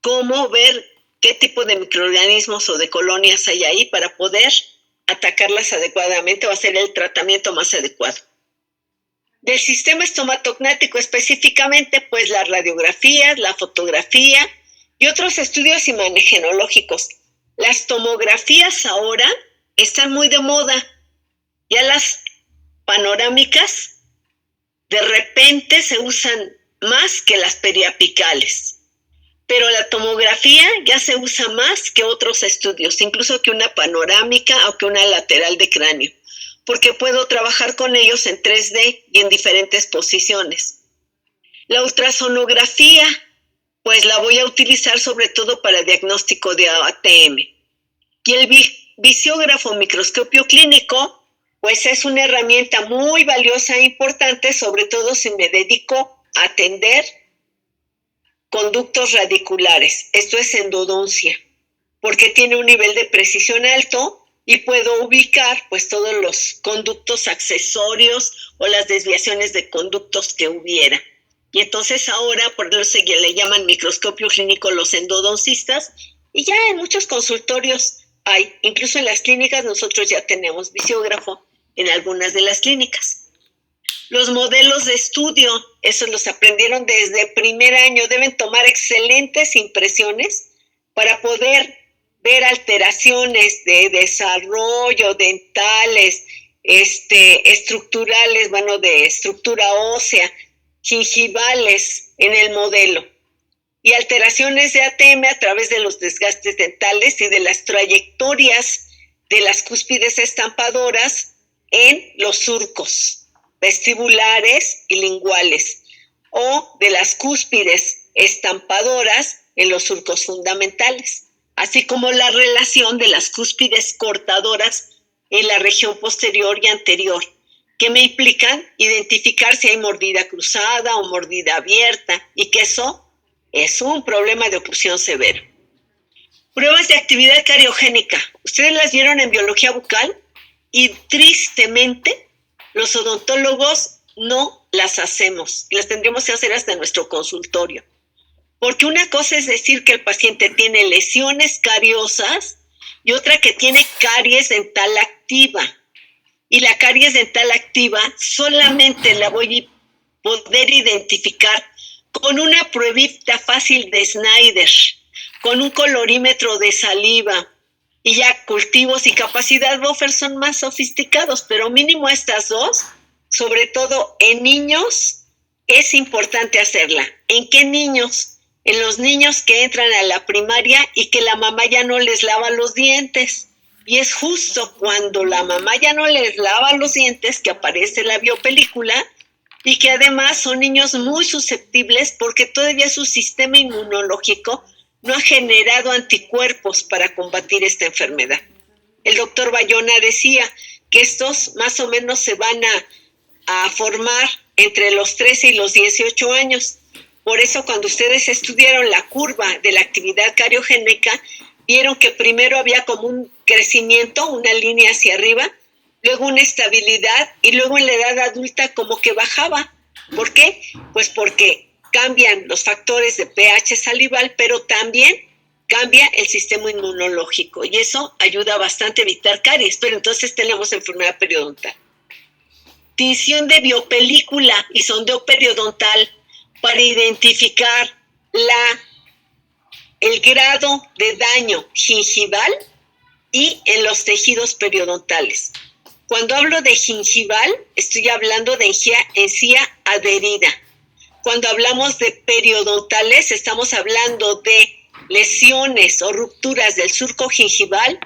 como ver qué tipo de microorganismos o de colonias hay ahí para poder atacarlas adecuadamente o hacer el tratamiento más adecuado. Del sistema estomatognático específicamente, pues las radiografías, la fotografía y otros estudios imagenológicos. Las tomografías ahora están muy de moda. Ya las panorámicas de repente se usan más que las periapicales, pero la tomografía ya se usa más que otros estudios, incluso que una panorámica o que una lateral de cráneo, porque puedo trabajar con ellos en 3D y en diferentes posiciones. La ultrasonografía, pues la voy a utilizar sobre todo para diagnóstico de ATM. Y el visiógrafo microscopio clínico, pues es una herramienta muy valiosa e importante, sobre todo si me dedico a atender conductos radiculares. Esto es endodoncia, porque tiene un nivel de precisión alto y puedo ubicar pues todos los conductos accesorios o las desviaciones de conductos que hubiera. Y entonces ahora por eso le llaman microscopio clínico los endodoncistas, y ya en muchos consultorios hay, incluso en las clínicas nosotros ya tenemos visiógrafo en algunas de las clínicas. Los modelos de estudio, esos los aprendieron desde primer año, deben tomar excelentes impresiones para poder ver alteraciones de desarrollo, dentales, estructurales, bueno, de estructura ósea, gingivales en el modelo, y alteraciones de ATM a través de los desgastes dentales y de las trayectorias de las cúspides estampadoras en los surcos vestibulares y linguales, o de las cúspides estampadoras en los surcos fundamentales, así como la relación de las cúspides cortadoras en la región posterior y anterior, que me implican identificar si hay mordida cruzada o mordida abierta, y que eso es un problema de oclusión severo. Pruebas de actividad cariogénica. Ustedes las vieron en biología bucal y tristemente los odontólogos no las hacemos. Las tendríamos que hacer hasta en nuestro consultorio. Porque una cosa es decir que el paciente tiene lesiones cariosas y otra que tiene caries dental activa. Y la caries dental activa solamente la voy a poder identificar con una pruebita fácil de Snyder, con un colorímetro de saliva, y ya cultivos y capacidad buffer son más sofisticados, pero mínimo estas dos, sobre todo en niños, es importante hacerla. ¿En qué niños? En los niños que entran a la primaria y que la mamá ya no les lava los dientes. Y es justo cuando la mamá ya no les lava los dientes que aparece la biopelícula, y que además son niños muy susceptibles porque todavía su sistema inmunológico no ha generado anticuerpos para combatir esta enfermedad. El doctor Bayona decía que estos más o menos se van a formar entre los 13 y los 18 años. Por eso cuando ustedes estudiaron la curva de la actividad cariogénica, vieron que primero había como un crecimiento, una línea hacia arriba, luego una estabilidad y luego en la edad adulta como que bajaba. ¿Por qué? Pues porque cambian los factores de pH salival, pero también cambia el sistema inmunológico y eso ayuda bastante a evitar caries, pero entonces tenemos enfermedad periodontal. Tinción de biopelícula y sondeo periodontal para identificar el grado de daño gingival y en los tejidos periodontales. Cuando hablo de gingival, estoy hablando de encía adherida. Cuando hablamos de periodontales, estamos hablando de lesiones o rupturas del surco gingival,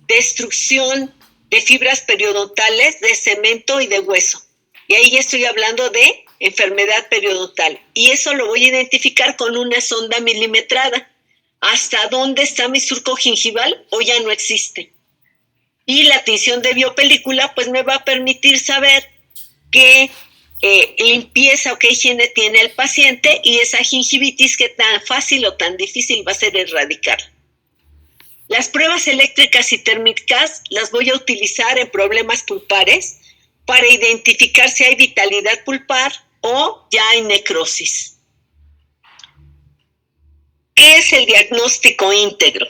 destrucción de fibras periodontales, de cemento y de hueso. Y ahí ya estoy hablando de enfermedad periodontal. Y eso lo voy a identificar con una sonda milimetrada. ¿Hasta dónde está mi surco gingival o ya no existe? Y la tinción de biopelícula pues me va a permitir saber qué limpieza o qué higiene tiene el paciente y esa gingivitis que tan fácil o tan difícil va a ser erradicar. Las pruebas eléctricas y térmicas las voy a utilizar en problemas pulpares para identificar si hay vitalidad pulpar o ya hay necrosis. ¿Qué es el diagnóstico íntegro?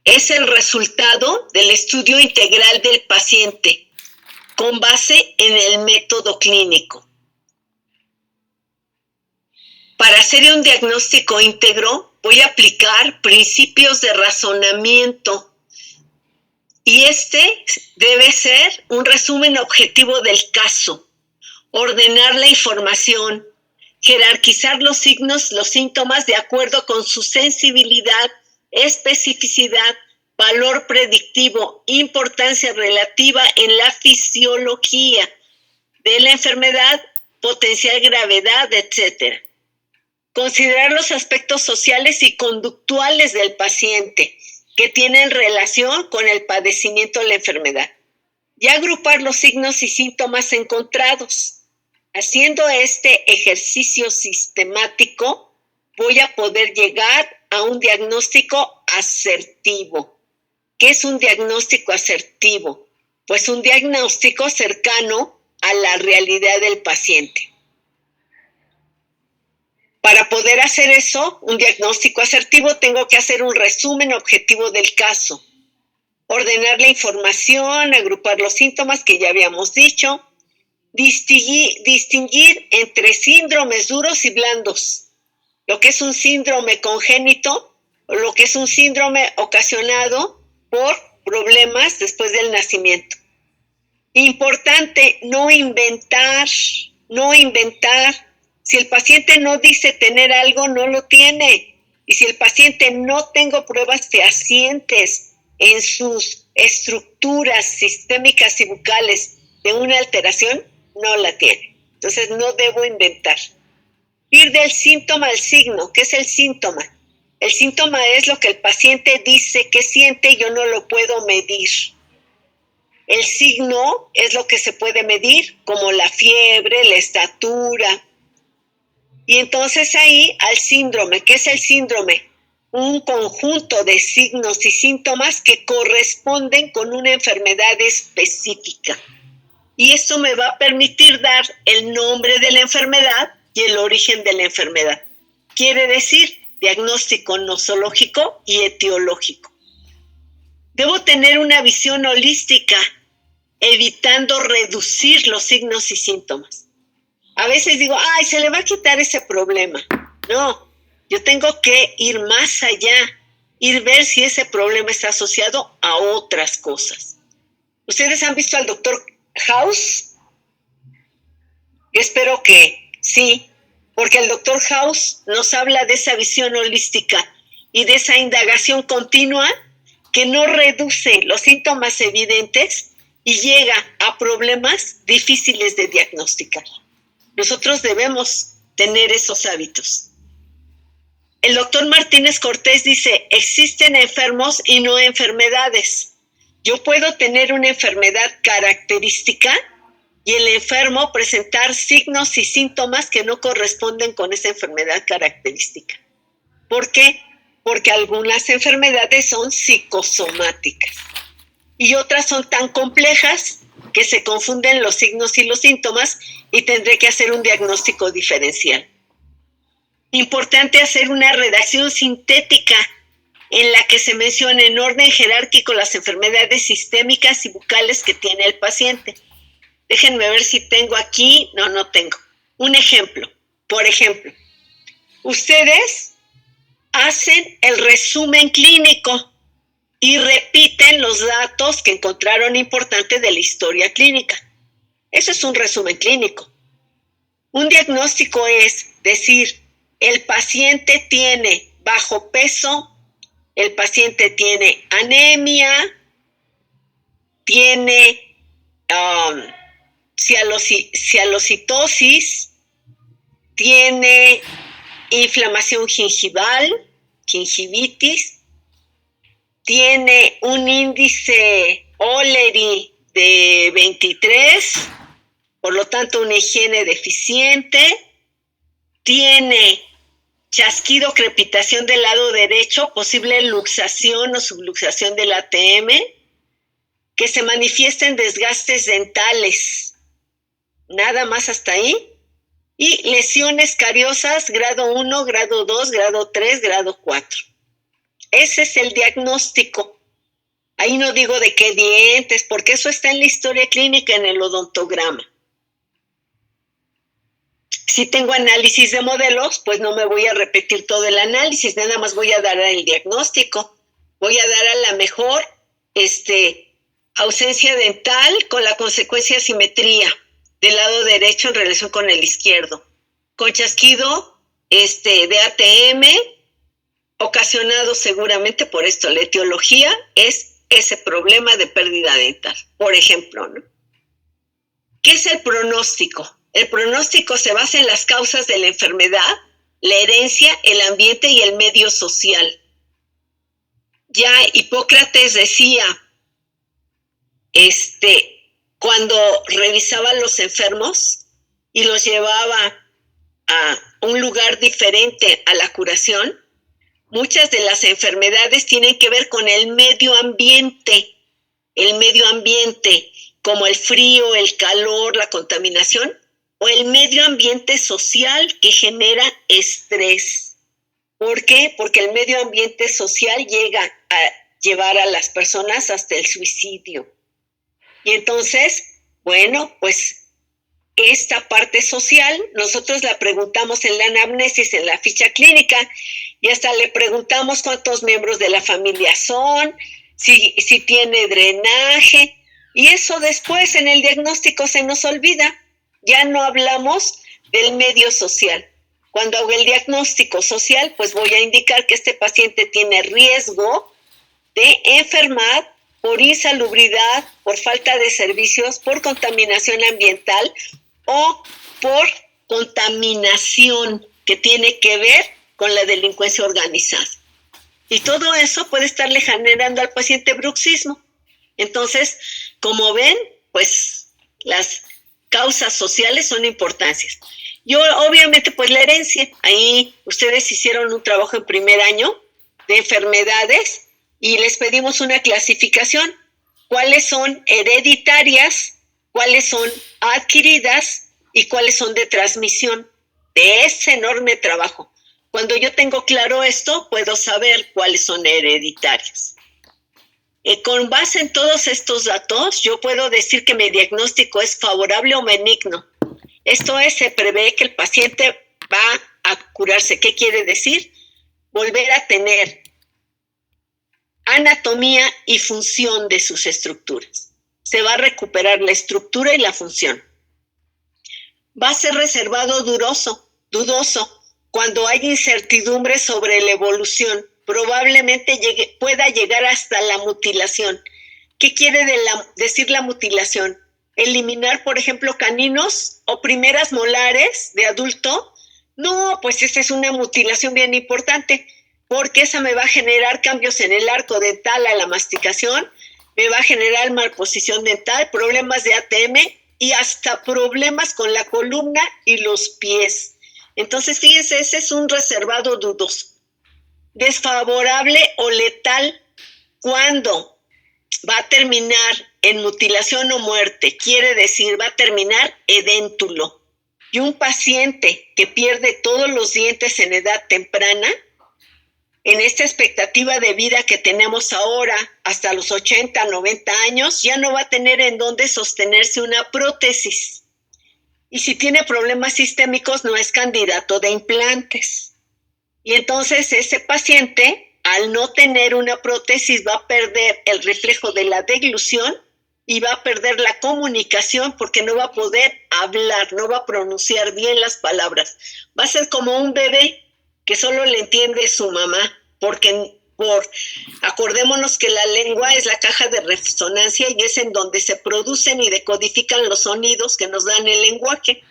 Es el resultado del estudio integral del paciente con base en el método clínico. Para hacer un diagnóstico íntegro, voy a aplicar principios de razonamiento y este debe ser un resumen objetivo del caso, ordenar la información, jerarquizar los signos, los síntomas de acuerdo con su sensibilidad, especificidad, valor predictivo, importancia relativa en la fisiología de la enfermedad, potencial gravedad, etc. Considerar los aspectos sociales y conductuales del paciente que tienen relación con el padecimiento de la enfermedad y agrupar los signos y síntomas encontrados. Haciendo este ejercicio sistemático, voy a poder llegar a un diagnóstico asertivo. ¿Qué es un diagnóstico asertivo? Pues un diagnóstico cercano a la realidad del paciente. Para poder hacer eso, un diagnóstico asertivo, tengo que hacer un resumen objetivo del caso, ordenar la información, agrupar los síntomas que ya habíamos dicho, distinguir entre síndromes duros y blandos, lo que es un síndrome congénito o lo que es un síndrome ocasionado por problemas después del nacimiento. Importante, no inventar. Si el paciente no dice tener algo, no lo tiene. Y si el paciente no tengo pruebas fehacientes en sus estructuras sistémicas y bucales de una alteración, no la tiene. Entonces no debo inventar. Ir del síntoma al signo. ¿Qué es el síntoma? El síntoma es lo que el paciente dice que siente y yo no lo puedo medir. El signo es lo que se puede medir, como la fiebre, la estatura. Y entonces ahí al síndrome. ¿Qué es el síndrome? Un conjunto de signos y síntomas que corresponden con una enfermedad específica. Y esto me va a permitir dar el nombre de la enfermedad y el origen de la enfermedad. Quiere decir diagnóstico nosológico y etiológico. Debo tener una visión holística, evitando reducir los signos y síntomas. A veces digo, se le va a quitar ese problema. No, yo tengo que ir más allá, ir ver si ese problema está asociado a otras cosas. ¿Ustedes han visto al doctor House? Yo espero que sí, porque el doctor House nos habla de esa visión holística y de esa indagación continua que no reduce los síntomas evidentes y llega a problemas difíciles de diagnosticar. Nosotros debemos tener esos hábitos. El doctor Martínez Cortés dice, existen enfermos y no enfermedades. Yo puedo tener una enfermedad característica y el enfermo presentar signos y síntomas que no corresponden con esa enfermedad característica. ¿Por qué? Porque algunas enfermedades son psicosomáticas y otras son tan complejas que se confunden los signos y los síntomas y tendré que hacer un diagnóstico diferencial. Importante hacer una redacción sintética en la que se menciona en orden jerárquico las enfermedades sistémicas y bucales que tiene el paciente. Déjenme ver si tengo aquí. No tengo. Un ejemplo. Por ejemplo, ustedes hacen el resumen clínico y repiten los datos que encontraron importantes de la historia clínica. Eso es un resumen clínico. Un diagnóstico es decir, el paciente tiene bajo peso, el paciente tiene anemia, tiene cialocitosis, tiene inflamación gingival, gingivitis, tiene un índice O'Leary de 23, por lo tanto una higiene deficiente, tiene chasquido, crepitación del lado derecho, posible luxación o subluxación del ATM, que se manifiesta en desgastes dentales, nada más hasta ahí, y lesiones cariosas grado 1, grado 2, grado 3, grado 4. Ese es el diagnóstico. Ahí no digo de qué dientes, porque eso está en la historia clínica, en el odontograma. Si tengo análisis de modelos, pues no me voy a repetir todo el análisis, nada más voy a dar el diagnóstico. Voy a dar a la mejor ausencia dental con la consecuencia asimetría del lado derecho en relación con el izquierdo, con chasquido de ATM, ocasionado seguramente por esto. La etiología es ese problema de pérdida dental, por ejemplo, ¿no? ¿Qué es el pronóstico? El pronóstico se basa en las causas de la enfermedad, la herencia, el ambiente y el medio social. Ya Hipócrates decía, cuando revisaba a los enfermos y los llevaba a un lugar diferente a la curación, muchas de las enfermedades tienen que ver con el medio ambiente, como el frío, el calor, la contaminación, o el medio ambiente social que genera estrés. ¿Por qué? Porque el medio ambiente social llega a llevar a las personas hasta el suicidio. Y entonces, bueno, pues esta parte social, nosotros la preguntamos en la anamnesis, en la ficha clínica, y hasta le preguntamos cuántos miembros de la familia son, si tiene drenaje, y eso después en el diagnóstico se nos olvida. Ya no hablamos del medio social. Cuando hago el diagnóstico social, pues voy a indicar que este paciente tiene riesgo de enfermar por insalubridad, por falta de servicios, por contaminación ambiental o por contaminación que tiene que ver con la delincuencia organizada. Y todo eso puede estarle generando al paciente bruxismo. Entonces, como ven, pues las causas sociales son importantes. Yo, obviamente, pues la herencia. Ahí ustedes hicieron un trabajo en primer año de enfermedades y les pedimos una clasificación. ¿Cuáles son hereditarias? ¿Cuáles son adquiridas? ¿Y cuáles son de transmisión? De ese enorme trabajo. Cuando yo tengo claro esto, puedo saber cuáles son hereditarias. Con base en todos estos datos, yo puedo decir que mi diagnóstico es favorable o benigno. Esto es, se prevé que el paciente va a curarse. ¿Qué quiere decir? Volver a tener anatomía y función de sus estructuras. Se va a recuperar la estructura y la función. Va a ser reservado dudoso, cuando hay incertidumbre sobre la evolución. Probablemente pueda llegar hasta la mutilación. ¿Qué quiere decir la mutilación? Eliminar, por ejemplo, caninos o primeras molares de adulto. No, pues esa es una mutilación bien importante, porque esa me va a generar cambios en el arco dental a la masticación, me va a generar malposición dental, problemas de ATM y hasta problemas con la columna y los pies. Entonces, fíjense, ese es un reservado dudoso. Desfavorable o letal cuando va a terminar en mutilación o muerte, quiere decir va a terminar edéntulo. Y un paciente que pierde todos los dientes en edad temprana, en esta expectativa de vida que tenemos ahora, hasta los 80, 90 años, ya no va a tener en dónde sostenerse una prótesis. Y si tiene problemas sistémicos, no es candidato de implantes. Y entonces ese paciente, al no tener una prótesis, va a perder el reflejo de la deglución y va a perder la comunicación porque no va a poder hablar, no va a pronunciar bien las palabras. Va a ser como un bebé que solo le entiende su mamá, porque acordémonos que la lengua es la caja de resonancia y es en donde se producen y decodifican los sonidos que nos dan el lenguaje.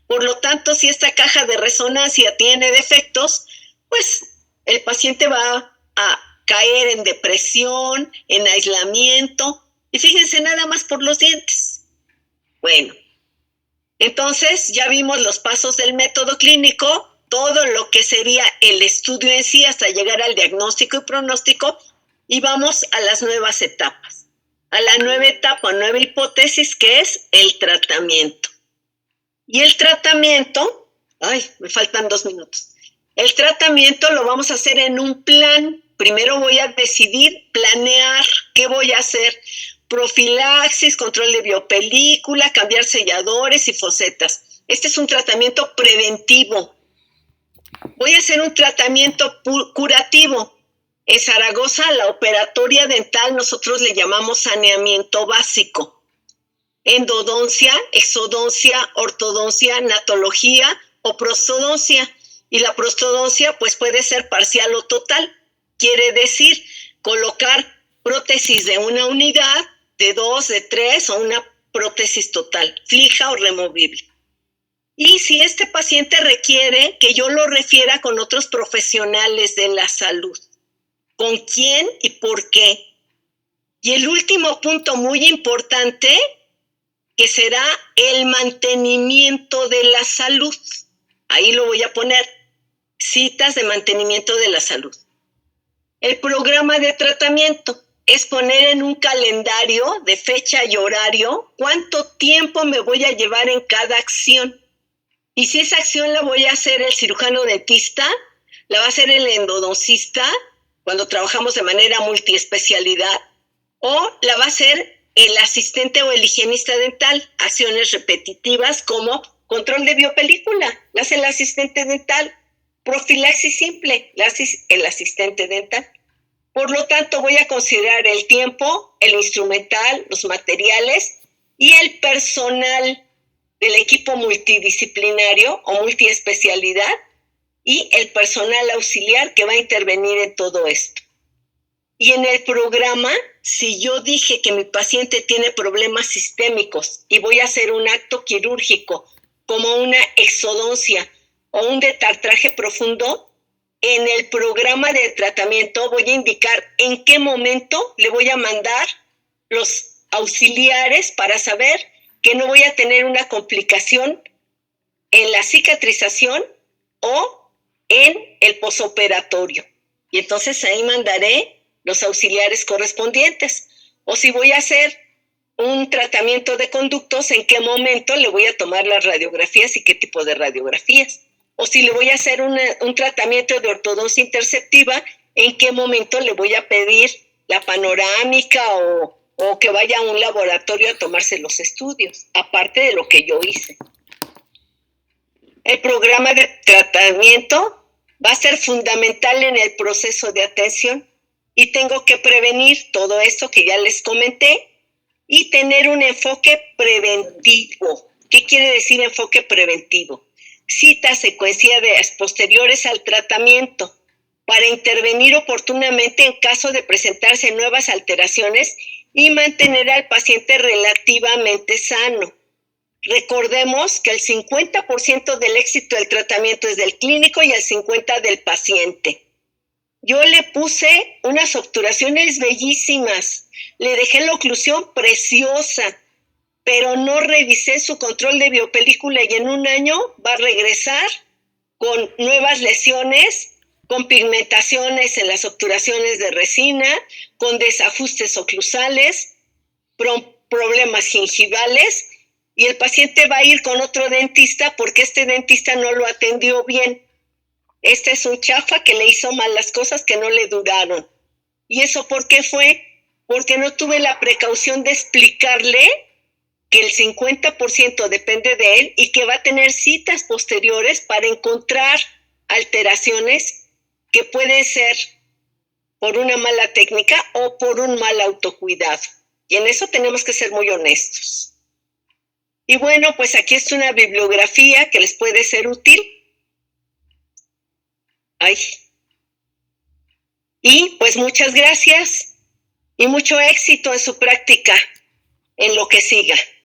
Por lo tanto, si esta caja de resonancia tiene defectos, pues el paciente va a caer en depresión, en aislamiento, y fíjense nada más por los dientes. Bueno, entonces ya vimos los pasos del método clínico, todo lo que sería el estudio en sí hasta llegar al diagnóstico y pronóstico, y vamos a las nuevas etapas. A la nueva etapa, nueva hipótesis, que es el tratamiento. Y el tratamiento, me faltan 2 minutos. El tratamiento lo vamos a hacer en un plan. Primero voy a decidir, planear qué voy a hacer. Profilaxis, control de biopelícula, cambiar selladores y fosetas. Este es un tratamiento preventivo. Voy a hacer un tratamiento curativo. En Zaragoza, la operatoria dental, nosotros le llamamos saneamiento básico. Endodoncia, exodoncia, ortodoncia, natología o prostodoncia. Y la prostodoncia pues puede ser parcial o total. Quiere decir colocar prótesis de una unidad, de 2, de 3 o una prótesis total, fija o removible. Y si este paciente requiere que yo lo refiera con otros profesionales de la salud, ¿con quién y por qué? Y el último punto muy importante, que será el mantenimiento de la salud. Ahí lo voy a poner, citas de mantenimiento de la salud. El programa de tratamiento es poner en un calendario de fecha y horario cuánto tiempo me voy a llevar en cada acción. Y si esa acción la voy a hacer el cirujano dentista, la va a hacer el endodoncista cuando trabajamos de manera multiespecialidad, o la va a hacer el asistente o el higienista dental, acciones repetitivas como control de biopelícula, la hace el asistente dental, profilaxis simple, la hace el asistente dental. Por lo tanto, voy a considerar el tiempo, el instrumental, los materiales y el personal del equipo multidisciplinario o multiespecialidad y el personal auxiliar que va a intervenir en todo esto. Y en el programa, si yo dije que mi paciente tiene problemas sistémicos y voy a hacer un acto quirúrgico como una exodoncia o un detartraje profundo, en el programa de tratamiento voy a indicar en qué momento le voy a mandar los auxiliares para saber que no voy a tener una complicación en la cicatrización o en el posoperatorio. Y entonces ahí mandaré los auxiliares correspondientes. O si voy a hacer un tratamiento de conductos, en qué momento le voy a tomar las radiografías y qué tipo de radiografías. O si le voy a hacer un tratamiento de ortodoncia interceptiva, en qué momento le voy a pedir la panorámica o que vaya a un laboratorio a tomarse los estudios, aparte de lo que yo hice. El programa de tratamiento va a ser fundamental en el proceso de atención y tengo que prevenir todo esto que ya les comenté y tener un enfoque preventivo. ¿Qué quiere decir enfoque preventivo? Citas secuenciadas posteriores al tratamiento para intervenir oportunamente en caso de presentarse nuevas alteraciones y mantener al paciente relativamente sano. Recordemos que el 50% del éxito del tratamiento es del clínico y el 50% del paciente. Yo le puse unas obturaciones bellísimas, le dejé la oclusión preciosa, pero no revisé su control de biopelícula y en un año va a regresar con nuevas lesiones, con pigmentaciones en las obturaciones de resina, con desajustes oclusales, problemas gingivales, y el paciente va a ir con otro dentista porque este dentista no lo atendió bien. Este es un chafa que le hizo mal las cosas que no le duraron. ¿Y eso por qué fue? Porque no tuve la precaución de explicarle que el 50% depende de él y que va a tener citas posteriores para encontrar alteraciones que pueden ser por una mala técnica o por un mal autocuidado. Y en eso tenemos que ser muy honestos. Y bueno, pues aquí está una bibliografía que les puede ser útil. Ay. Y pues muchas gracias y mucho éxito en su práctica, en lo que siga.